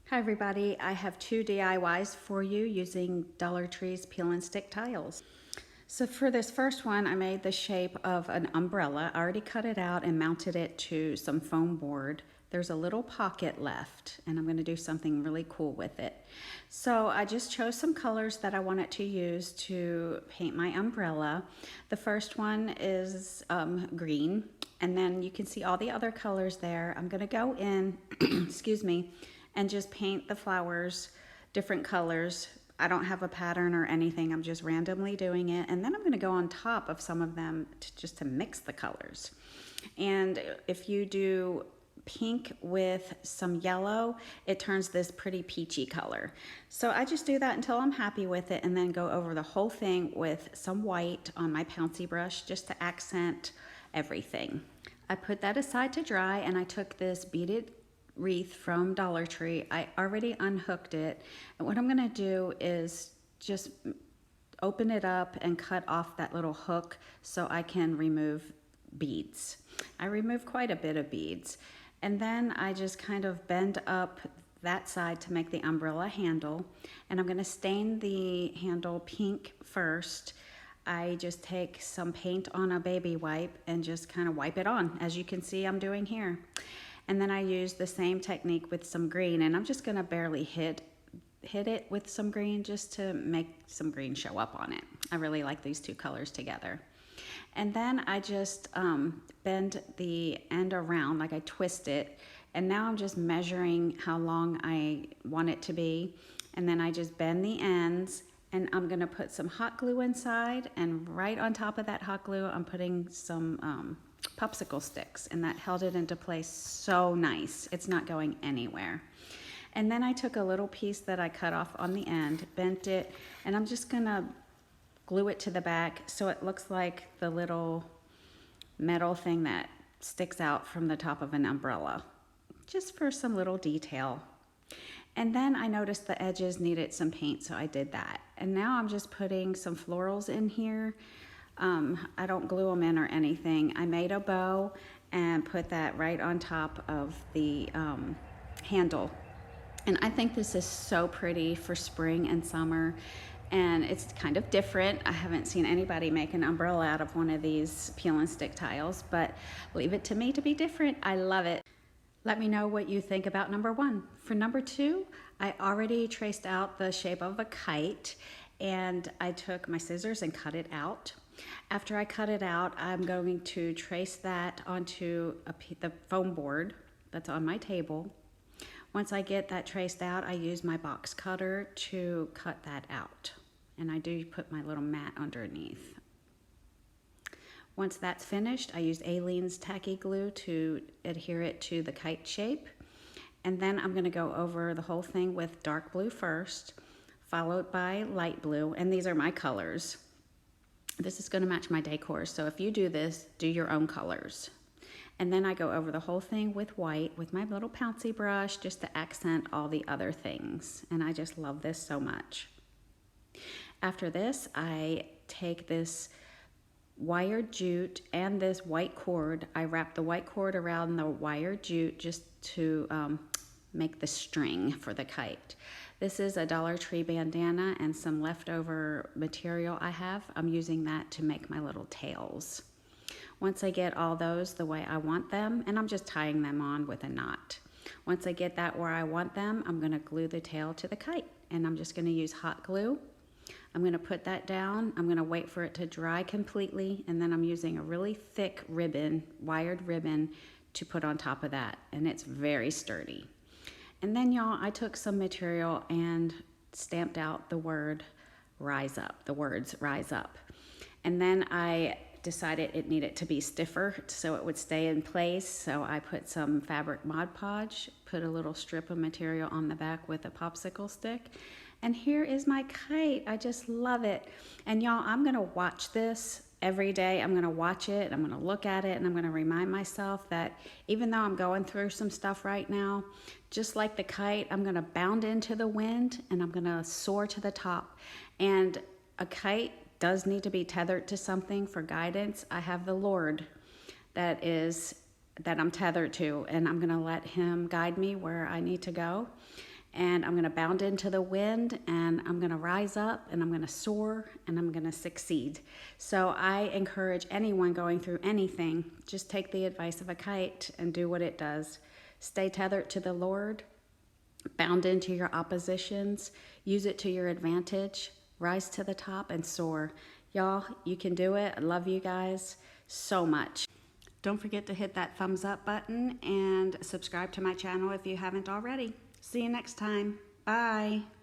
Hi everybody, I have two DIYs for you using Dollar Tree's peel and stick tiles. So for this first one, I made the shape of an umbrella. I already cut it out and mounted it to some foam board. There's a little pocket left and I'm going to do something really cool with it. So I just chose some colors that I wanted to use to paint my umbrella. The first one is green, and then you can see all the other colors there. I'm going to go in, excuse me, and just paint the flowers different colors. I don't have a pattern or anything. I'm just randomly doing it. And then I'm going to go on top of some of them just to mix the colors. And if you do pink with some yellow, it turns this pretty peachy color. So I just do that until I'm happy with it, and then go over the whole thing with some white on my Pouncy brush just to accent everything. I put that aside to dry, and I took this beaded wreath from Dollar Tree. I already unhooked it, and what I'm going to do is just open it up and cut off that little hook so I can remove beads. I remove quite a bit of beads, and then I just kind of bend up that side to make the umbrella handle, and I'm going to stain the handle pink first. I just take some paint on a baby wipe and just kind of wipe it on, as you can see I'm doing here. And then I use the same technique with some green, and I'm just gonna barely hit it with some green just to make some green show up on it. I really like these two colors together. And then I just bend the end around, like I twist it, and now I'm just measuring how long I want it to be. And then I just bend the ends, and I'm gonna put some hot glue inside, and right on top of that hot glue, I'm putting some popsicle sticks, and that held it into place so nice. It's not going anywhere. And then I took a little piece that I cut off on the end, bent it, and I'm just gonna glue it to the back so it looks like the little metal thing that sticks out from the top of an umbrella, just for some little detail. And then I noticed the edges needed some paint, so I did that. And now I'm just putting some florals in here. I don't glue them in or anything. I made a bow and put that right on top of the handle. And I think this is so pretty for spring and summer. And it's kind of different. I haven't seen anybody make an umbrella out of one of these peel and stick tiles, but leave it to me to be different. I love it. Let me know what you think about number one. For number two, I already traced out the shape of a kite, and I took my scissors and cut it out. After I cut it out, I'm going to trace that onto the foam board that's on my table. Once I get that traced out, I use my box cutter to cut that out. And I do put my little mat underneath. Once that's finished, I use Aleene's tacky glue to adhere it to the kite shape. And then I'm gonna go over the whole thing with dark blue first, followed by light blue, and these are my colors. This is gonna match my decor, so if you do this, do your own colors. And then I go over the whole thing with white with my little Pouncy brush just to accent all the other things. And I just love this so much. After this, I take this wired jute and this white cord. I wrap the white cord around the wired jute just to make the string for the kite. This is a Dollar Tree bandana and some leftover material I have. I'm using that to make my little tails. Once I get all those the way I want them, and I'm just tying them on with a knot. Once I get that where I want them, I'm gonna glue the tail to the kite, and I'm just gonna use hot glue. I'm gonna put that down. I'm gonna wait for it to dry completely, and then I'm using a really thick ribbon, wired ribbon, to put on top of that, and it's very sturdy. And then y'all, I took some material and stamped out the word rise up, the words rise up. And then I decided it needed to be stiffer so it would stay in place. So I put some fabric Mod Podge, put a little strip of material on the back with a popsicle stick. And here is my kite. I just love it. And y'all, I'm gonna watch this every day. I'm gonna watch it, I'm gonna look at it, and I'm gonna remind myself that even though I'm going through some stuff right now, just like the kite, I'm gonna bound into the wind and I'm gonna soar to the top. And a kite does need to be tethered to something for guidance. I have the Lord that I'm tethered to, and I'm gonna let him guide me where I need to go. and I'm gonna bound into the wind, and I'm gonna rise up, and I'm gonna soar, and I'm gonna succeed. So I encourage anyone going through anything, just take the advice of a kite and do what it does. Stay tethered to the Lord, bound into your oppositions, use it to your advantage, rise to the top and soar. Y'all, you can do it. I love you guys so much. Don't forget to hit that thumbs up button and subscribe to my channel if you haven't already. See you next time. Bye.